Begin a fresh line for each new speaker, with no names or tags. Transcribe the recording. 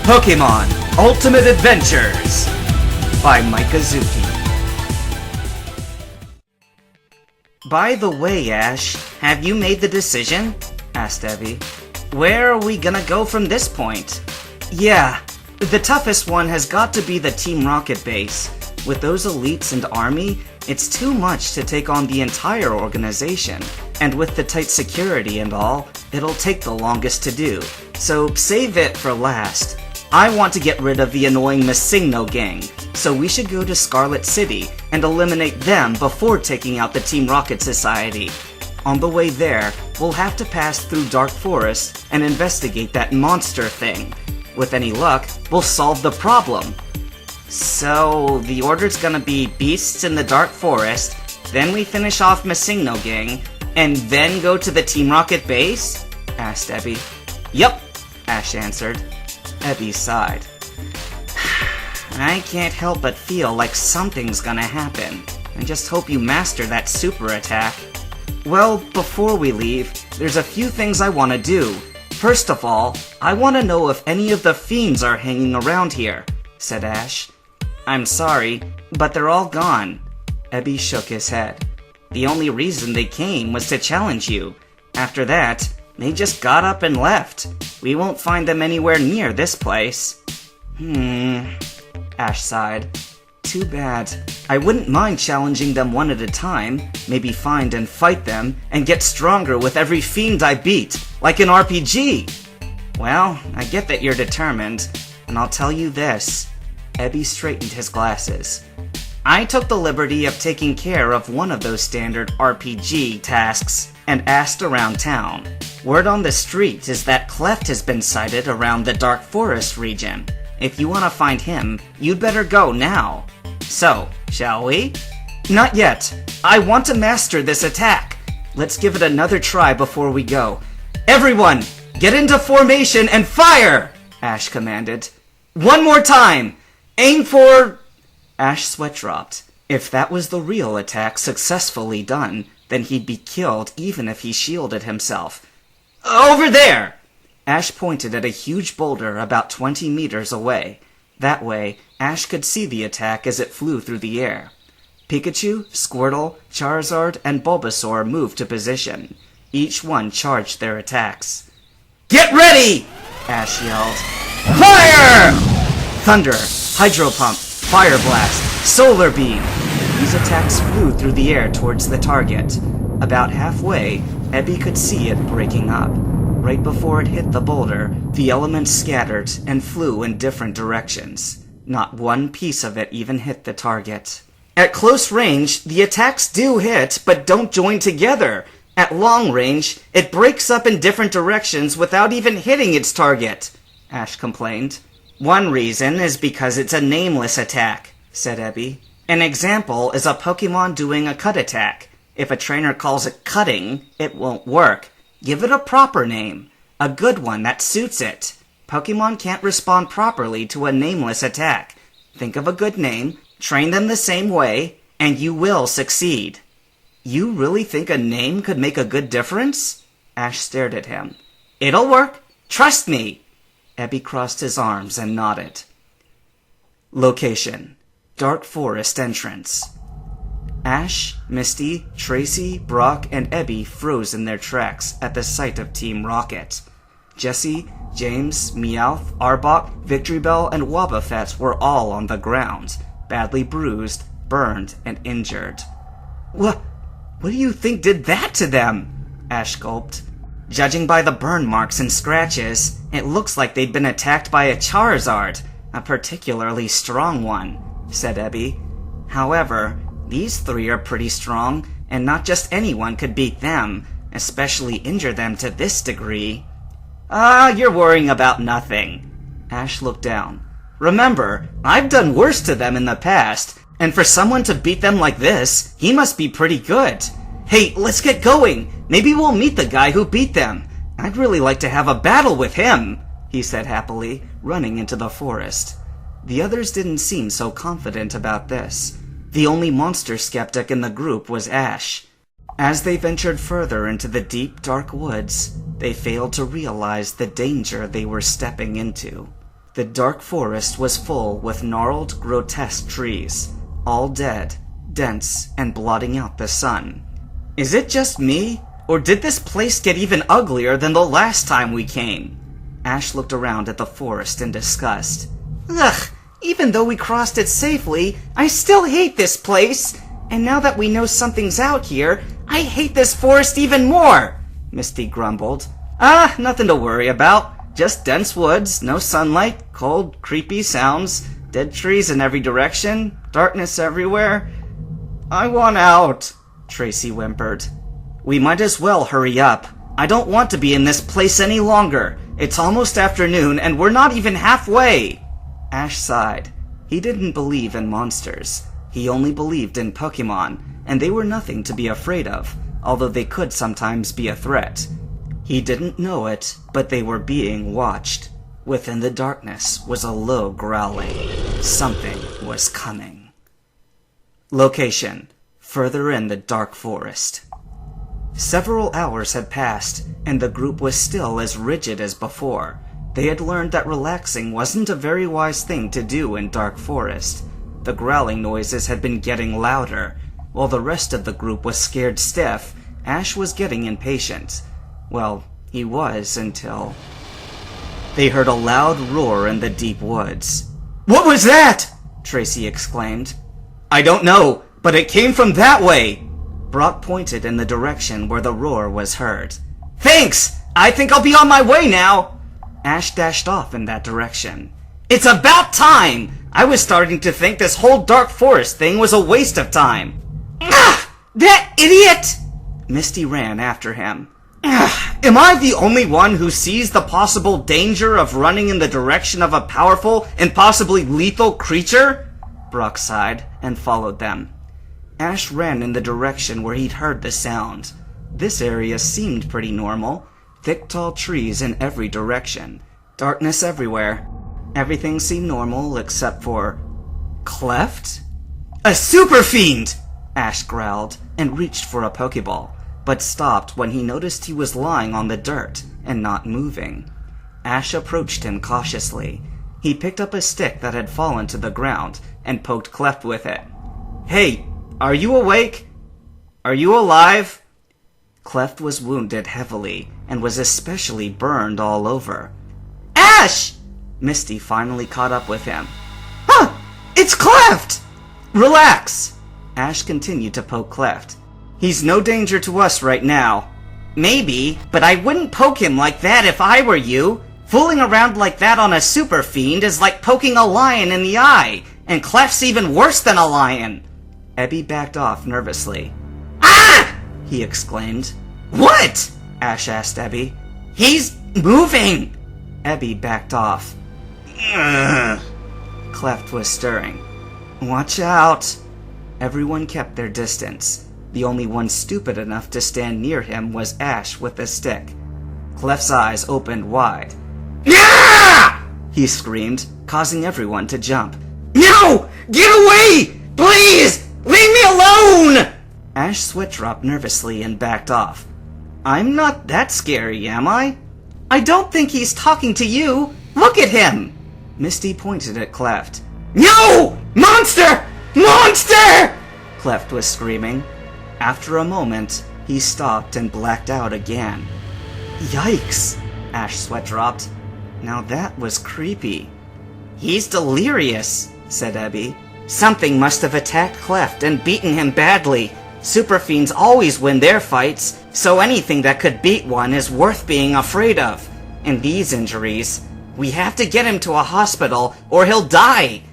Pokemon Ultimate Adventures by Mikazuki. By the way, Ash, have you made the decision? Asked Evie. Where are we gonna go from this point? Yeah, the toughest one has got to be the Team Rocket base. With those elites and army, it's too much to take on the entire organization. And with the tight security and all, it'll take the longest to do. So save it for last. I want to get rid of the annoying Missigno gang, so we should go to Scarlet City and eliminate them before taking out the Team Rocket Society. On the way there, we'll have to pass through Dark Forest and investigate that monster thing. With any luck, we'll solve the problem. So, the order's gonna be beasts in the Dark Forest, then we finish off Missigno gang, and then go to the Team Rocket base? Asked Evie. Yup, Ash answered. Evie sighed. I can't help but feel like something's gonna happen. I just hope you master that super attack. Well, before we leave, there's a few things I want to do. First of all, I want to know if any of the fiends are hanging around here, said Ash. I'm sorry, but they're all gone. Evie shook his head. The only reason they came was to challenge you. After that, they just got up and left. We won't find them anywhere near this place. Ash sighed. Too bad. I wouldn't mind challenging them one at a time, maybe find and fight them, and get stronger with every fiend I beat, like an RPG. Well, I get that you're determined, and I'll tell you this. Evie straightened his glasses. I took the liberty of taking care of one of those standard RPG tasks, and asked around town. Word on the street is that Cleft has been sighted around the Dark Forest region. If you want to find him, you'd better go now. So, shall we? Not yet. I want to master this attack. Let's give it another try before we go. Everyone, get into formation and fire! Ash commanded. One more time! Aim for... Ash sweat dropped. If that was the real attack successfully done, then he'd be killed even if he shielded himself. Over there! Ash pointed at a huge boulder about 20 meters away. That way, Ash could see the attack as it flew through the air. Pikachu, Squirtle, Charizard, and Bulbasaur moved to position. Each one charged their attacks. Get ready! Ash yelled. Fire! Thunder, Hydro Pump, Fire Blast, Solar Beam. These attacks flew through the air towards the target. About halfway, Evie could see it breaking up. Right before it hit the boulder, the elements scattered and flew in different directions. Not one piece of it even hit the target. At close range, the attacks do hit, but don't join together. At long range, it breaks up in different directions without even hitting its target, Ash complained. One reason is because it's a nameless attack, said Evie. An example is a Pokemon doing a cut attack. If a trainer calls it cutting, it won't work. Give it a proper name. A good one that suits it. Pokemon can't respond properly to a nameless attack. Think of a good name, train them the same way, and you will succeed. You really think a name could make a good difference? Ash stared at him. It'll work. Trust me. Evie crossed his arms and nodded. Location: Dark Forest entrance. Ash, Misty, Tracy, Brock, and Evie froze in their tracks at the sight of Team Rocket. Jessie, James, Meowth, Arbok, Victreebel, and Wobbuffet were all on the ground, badly bruised, burned, and injured. What do you think did that to them? Ash gulped. Judging by the burn marks and scratches, it looks like they'd been attacked by a Charizard, a particularly strong one, said Evie. However, these three are pretty strong, and not just anyone could beat them, especially injure them to this degree. You're worrying about nothing. Ash looked down. Remember, I've done worse to them in the past, and for someone to beat them like this, he must be pretty good. Hey, let's get going. Maybe we'll meet the guy who beat them. I'd really like to have a battle with him, he said happily, running into the forest. The others didn't seem so confident about this. The only monster skeptic in the group was Ash. As they ventured further into the deep, dark woods, they failed to realize the danger they were stepping into. The dark forest was full with gnarled, grotesque trees, all dead, dense, and blotting out the sun. Is it just me, or did this place get even uglier than the last time we came? Ash looked around at the forest in disgust. Ugh, even though we crossed it safely, I still hate this place. And now that we know something's out here, I hate this forest even more, Misty grumbled. Nothing to worry about. Just dense woods, no sunlight, cold, creepy sounds, dead trees in every direction, darkness everywhere. I want out, Tracy whimpered. We might as well hurry up. I don't want to be in this place any longer. It's almost afternoon, and we're not even halfway. Ash sighed. He didn't believe in monsters. He only believed in Pokemon, and they were nothing to be afraid of, although they could sometimes be a threat. He didn't know it, but they were being watched. Within the darkness was a low growling. Something was coming. Location: further in the dark forest. Several hours had passed, and the group was still as rigid as before. They had learned that relaxing wasn't a very wise thing to do in dark forest. The growling noises had been getting louder. While the rest of the group was scared stiff, Ash was getting impatient. Well, he was until they heard a loud roar in the deep woods. What was that? Tracy exclaimed. I don't know, but it came from that way. Brock pointed in the direction where the roar was heard. Thanks! I think I'll be on my way now! Ash dashed off in that direction. It's about time! I was starting to think this whole dark forest thing was a waste of time. Ah! That idiot! Misty ran after him. Am I the only one who sees the possible danger of running in the direction of a powerful and possibly lethal creature? Brock sighed and followed them. Ash ran in the direction where he'd heard the sound. This area seemed pretty normal. Thick, tall trees in every direction. Darkness everywhere. Everything seemed normal except for Cleft? A super fiend! Ash growled and reached for a Pokeball, but stopped when he noticed he was lying on the dirt and not moving. Ash approached him cautiously. He picked up a stick that had fallen to the ground and poked Cleft with it. Hey, are you awake? Are you alive? Cleft was wounded heavily and was especially burned all over. Ash! Misty finally caught up with him. Huh! It's Cleft! Relax! Ash continued to poke Cleft. He's no danger to us right now. Maybe, but I wouldn't poke him like that if I were you. Fooling around like that on a super fiend is like poking a lion in the eye, and Cleft's even worse than a lion. Ebby backed off nervously. Ah! He exclaimed. What? Ash asked Ebby. He's moving! Ebby backed off. Ugh. Cleft was stirring. Watch out! Everyone kept their distance. The only one stupid enough to stand near him was Ash with the stick. Cleft's eyes opened wide. Yeah! He screamed, causing everyone to jump. No! Get away! Please! Leave me alone! Ash sweat dropped nervously and backed off. I'm not that scary, am I? I don't think he's talking to you. Look at him! Misty pointed at Cleft. No! Monster! Monster! Cleft was screaming. After a moment, he stopped and blacked out again. Yikes! Ash sweat dropped. Now that was creepy. He's delirious, said Ebby. Something must have attacked Cleft and beaten him badly. Super fiends always win their fights, so anything that could beat one is worth being afraid of. And these injuries, we have to get him to a hospital or he'll die.